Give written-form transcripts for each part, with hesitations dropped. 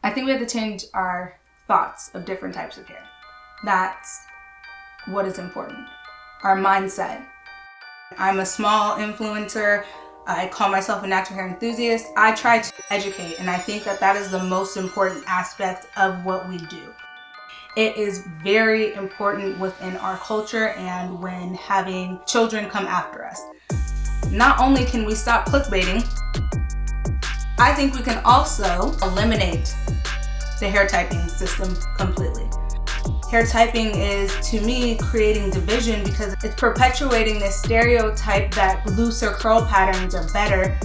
I think we have to change our thoughts of different types of hair. That's what is important. Our mindset. I'm a small influencer. I call myself a natural hair enthusiast. I try to educate, and I think that that is the most important aspect of what we do. It is very important within our culture and when having children come after us. Not only can we stop clickbaiting, I think we can also eliminate the hair typing system completely. Hair typing is, to me, creating division because it's perpetuating this stereotype that looser curl patterns are better.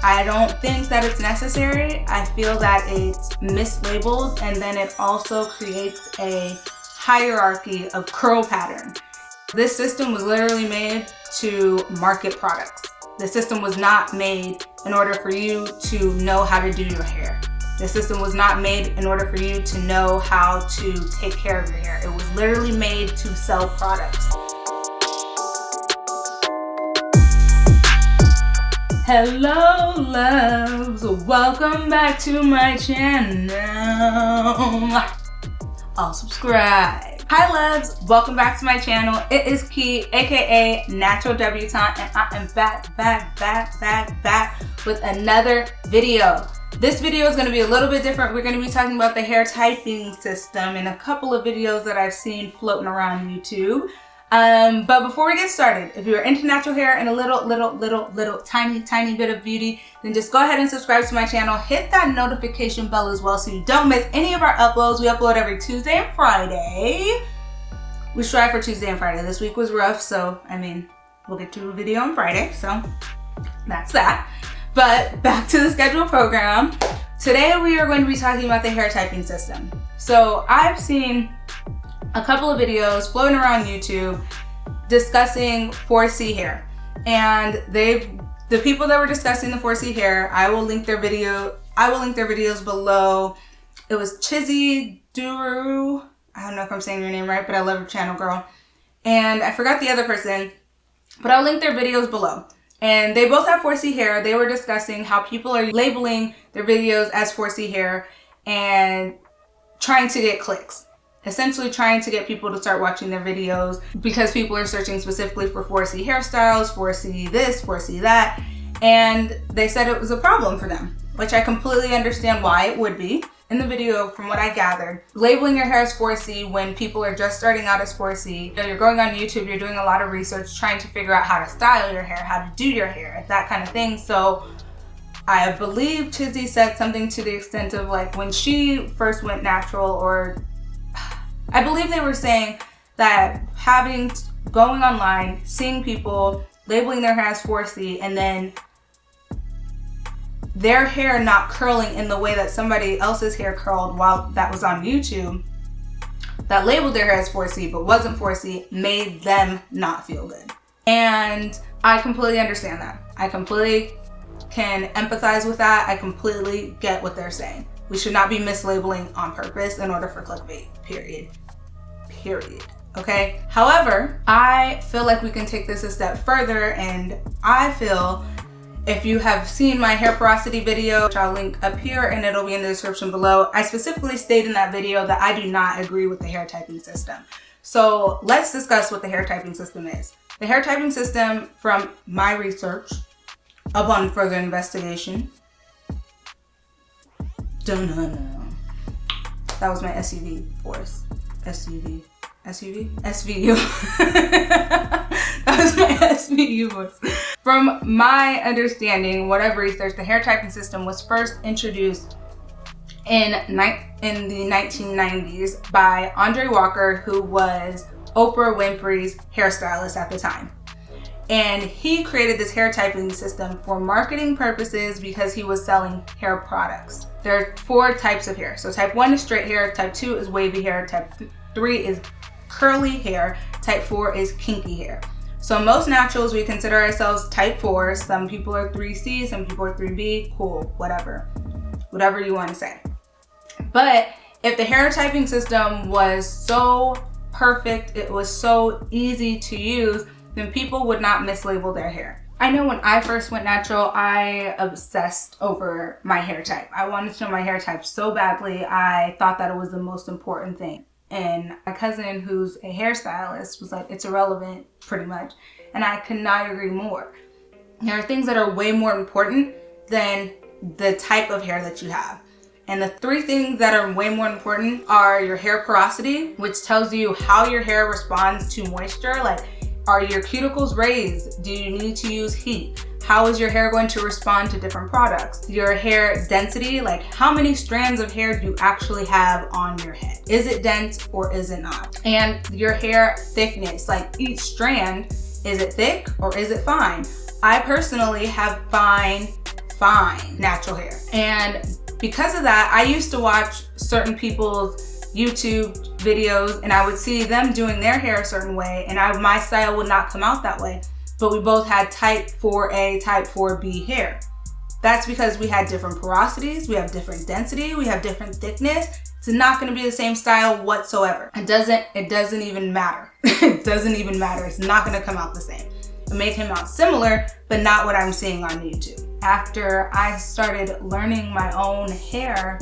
I don't think that it's necessary. I feel that it's mislabeled, and then it also creates a hierarchy of curl pattern. This system was literally made to market products. The system was not made in order for you to know how to do your hair. The system was not made in order for you to know how to take care of your hair. It was literally made to sell products. Hello, loves. Welcome back to my channel. I'll subscribe. Hi, loves. Welcome back to my channel. It is Key, aka Natural Debutante, and I am back with another video. This video is going to be a little bit different. We're going to be talking about the hair typing system in a couple of videos that I've seen floating around YouTube. But before we get started, if you're into natural hair and a little tiny bit of beauty, then just go ahead and subscribe to my channel. Hit that notification bell as well so you don't miss any of our uploads. We upload every Tuesday and Friday. We strive for Tuesday and Friday. This week was rough, so I mean, we'll get to a video on Friday, so that's that. But back to the scheduled program. Today we are going to be talking about the hair typing system. So I've seen a couple of videos floating around YouTube discussing 4C hair. And the people that were discussing the 4C hair, I will link their videos below. It was Chizzy Duru. I don't know if I'm saying your name right, but I love your channel, girl. And I forgot the other person, but I'll link their videos below. And they both have 4C hair. They were discussing how people are labeling their videos as 4C hair and trying to get clicks. Essentially trying to get people to start watching their videos because people are searching specifically for 4C hairstyles, 4C this, 4C that. And they said it was a problem for them, which I completely understand why it would be. In the video, from what I gathered, labeling your hair as 4C when people are just starting out as 4C, you're going on YouTube, you're doing a lot of research, trying to figure out how to style your hair, how to do your hair, that kind of thing. So I believe Chizzy said something to the extent of like when she first went natural, or I believe they were saying that going online, seeing people labeling their hair as 4C and then their hair not curling in the way that somebody else's hair curled while that was on YouTube, that labeled their hair as 4C but wasn't 4C, made them not feel good. And I completely understand that. I completely can empathize with that. I completely get what they're saying. We should not be mislabeling on purpose in order for clickbait, period. Okay? However, I feel like we can take this a step further, and I feel if you have seen my hair porosity video, which I'll link up here and it'll be in the description below, I specifically stated in that video that I do not agree with the hair typing system. So let's discuss what the hair typing system is. The hair typing system, from my research, upon further investigation, that was my SUV voice. SVU. That was my SVU voice. From my understanding, what I've researched, the hair typing system was first introduced in the 1990s by Andre Walker, who was Oprah Winfrey's hairstylist at the time. And he created this hair typing system for marketing purposes because he was selling hair products. There are 4 types of hair. So type 1 is straight hair, type 2 is wavy hair, type 3 is curly hair, type 4 is kinky hair. So most naturals, we consider ourselves type 4. Some people are 3C, some people are 3B, cool, whatever you want to say. But if the hair typing system was so perfect, it was so easy to use, then people would not mislabel their hair. I know when I first went natural, I obsessed over my hair type. I wanted to know my hair type so badly. I thought that it was the most important thing. And my cousin, who's a hairstylist, was like, it's irrelevant, pretty much. And I could not agree more. There are things that are way more important than the type of hair that you have. And the 3 things that are way more important are your hair porosity, which tells you how your hair responds to moisture. Like, are your cuticles raised? Do you need to use heat? How is your hair going to respond to different products? Your hair density, like how many strands of hair do you actually have on your head? Is it dense or is it not? And your hair thickness, like each strand, is it thick or is it fine? I personally have fine natural hair. And because of that, I used to watch certain people's YouTube videos and I would see them doing their hair a certain way and my style would not come out that way. But we both had type 4A, type 4B hair. That's because we had different porosities, we have different density, we have different thickness. It's not gonna be the same style whatsoever. It doesn't even matter. It doesn't even matter. It's not gonna come out the same. It may come out similar, but not what I'm seeing on YouTube. After I started learning my own hair,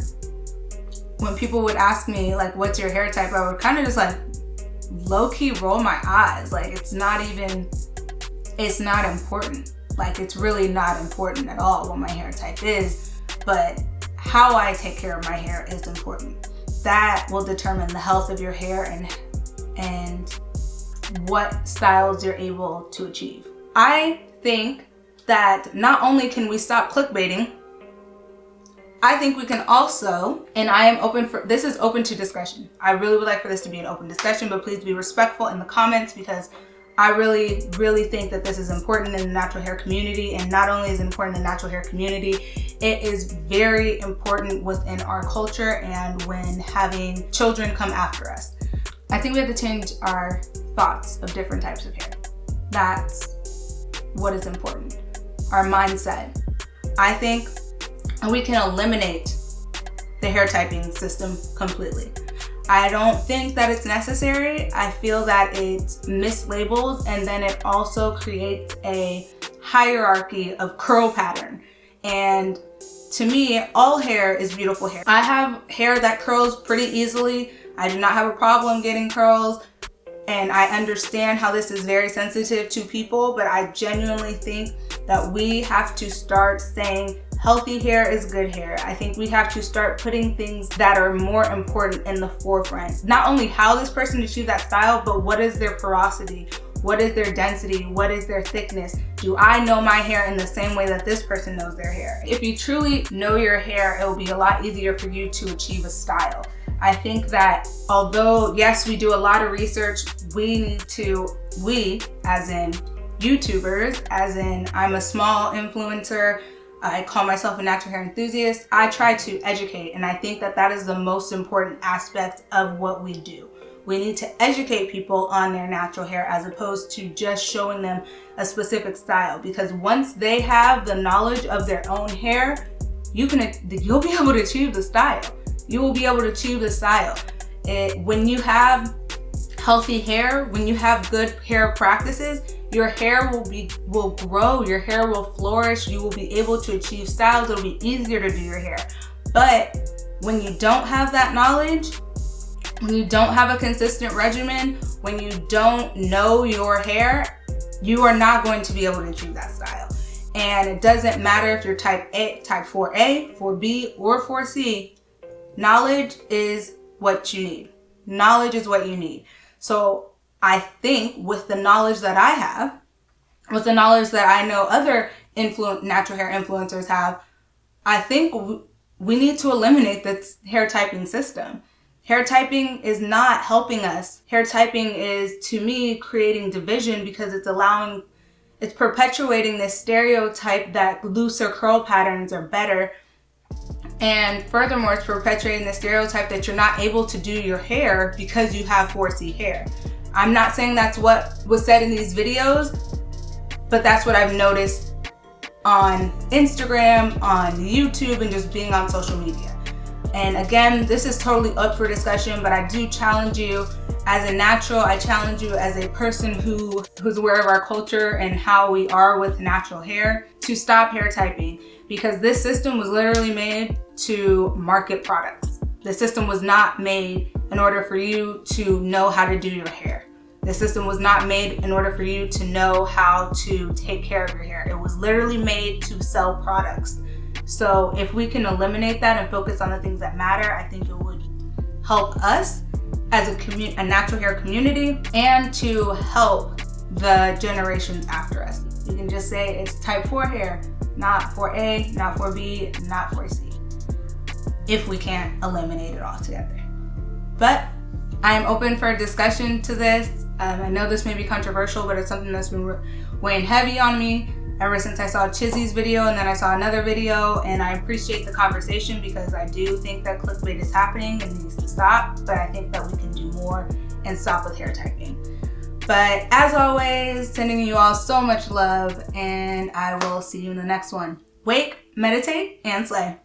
when people would ask me like, what's your hair type? I would kind of just like low-key roll my eyes. Like it's not important. Like it's really not important at all what my hair type is, but how I take care of my hair is important. That will determine the health of your hair and what styles you're able to achieve. I think that not only can we stop clickbaiting, I think we can also, and I am this is open to discussion. I really would like for this to be an open discussion, but please be respectful in the comments because I really, really think that this is important in the natural hair community. And not only is it important in the natural hair community, it is very important within our culture and when having children come after us. I think we have to change our thoughts of different types of hair. That's what is important. Our mindset. I think we can eliminate the hair typing system completely. I don't think that it's necessary. I feel that it mislabels and then it also creates a hierarchy of curl pattern. And to me, all hair is beautiful hair. I have hair that curls pretty easily. I do not have a problem getting curls. And I understand how this is very sensitive to people, but I genuinely think that we have to start saying healthy hair is good hair. I think we have to start putting things that are more important in the forefront. Not only how this person achieved that style, but what is their porosity? What is their density? What is their thickness? Do I know my hair in the same way that this person knows their hair? If you truly know your hair, it will be a lot easier for you to achieve a style. I think that although, yes, we do a lot of research, we as in YouTubers, as in I'm a small influencer, I call myself a natural hair enthusiast, I try to educate, and I think that that is the most important aspect of what we do. We need to educate people on their natural hair as opposed to just showing them a specific style, because once they have the knowledge of their own hair, you'll be able to achieve the style. You will be able to achieve the style. When you have healthy hair, when you have good hair practices, your hair will grow, your hair will flourish, you will be able to achieve styles, it'll be easier to do your hair. But when you don't have that knowledge, when you don't have a consistent regimen, when you don't know your hair, you are not going to be able to achieve that style. And it doesn't matter if you're type 4A, 4B, or 4C, knowledge is what you need. Knowledge is what you need. So I think with the knowledge that I have, with the knowledge that I know other natural hair influencers have, I think we need to eliminate this hair typing system. Hair typing is not helping us. Hair typing is, to me, creating division because it's perpetuating this stereotype that looser curl patterns are better. And furthermore, it's perpetuating the stereotype that you're not able to do your hair because you have 4C hair. I'm not saying that's what was said in these videos, but that's what I've noticed on Instagram, on YouTube, and just being on social media. And again, this is totally up for discussion, but I do challenge you as a natural. I challenge you as a person who's aware of our culture and how we are with natural hair to stop hair typing, because this system was literally made to market products. The system was not made in order for you to know how to do your hair. The system was not made in order for you to know how to take care of your hair. It was literally made to sell products. So if we can eliminate that and focus on the things that matter, I think it would help us as a natural hair community, and to help the generations after us. You can just say it's type 4 hair, not 4A, not 4B, not 4C, if we can't eliminate it altogether. But I am open for a discussion to this. I know this may be controversial, but it's something that's been weighing heavy on me ever since I saw Chizzy's video, and then I saw another video, and I appreciate the conversation because I do think that clickbait is happening and needs to stop, but I think that we can do more and stop with hair typing. But as always, sending you all so much love, and I will see you in the next one. Wake, meditate, and slay.